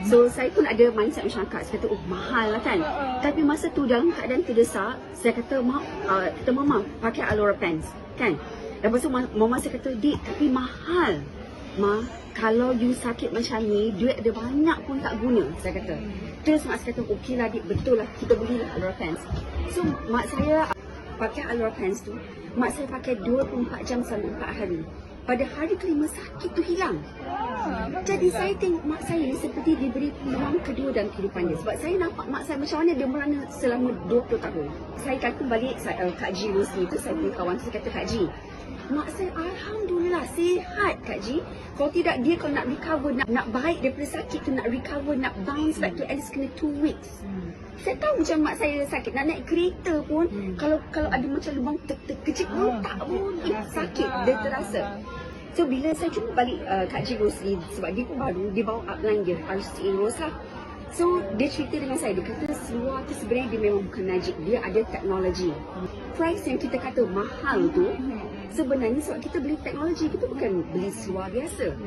So saya pun ada mindset masyarakat, saya kata oh mahal lah kan. Tapi masa tu dalam keadaan terdesak, saya kata kata mama pakai Alora Pants kan. Lepas tu mama saya kata, dik tapi mahal ma, kalau you sakit macam ni, duit ada banyak pun tak guna, saya kata. Terus mak saya kata, okey lah dik, betul lah, kita belilah Alora Pants. So mak saya pakai Alora Pants tu, mak saya pakai 24 jam sampai 4 hari. Pada hari kelima sakit tu hilang. Jadi saya tengok mak saya seperti diberi peluang kedua dalam kehidupan dia. Sebab saya nampak mak saya macam mana dia merana selama 20 tahun. Saya kata balik, Kak Ji Rosli tu, saya punya kawan, saya kata, Kak Ji, mak saya Alhamdulillah sihat Kak Ji. Kalau tidak dia kalau nak recover, nak baik daripada sakit tu, nak recover, nak bounce back tu at least kena 2 weeks. Saya tahu macam mak saya sakit, nak naik kereta pun kalau ada macam lubang kecil pun tak boleh, sakit dia terasa. So bila saya cuba balik Kak Ji Rosli, sebab dia pun baru, dia bawa upline dia, RCA Rose lah. So dia cerita dengan saya, dia kata seluar tu sebenarnya dia memang bukan najib, dia ada teknologi. Price yang kita kata mahal tu sebenarnya sebab kita beli teknologi, kita bukan beli seluar biasa.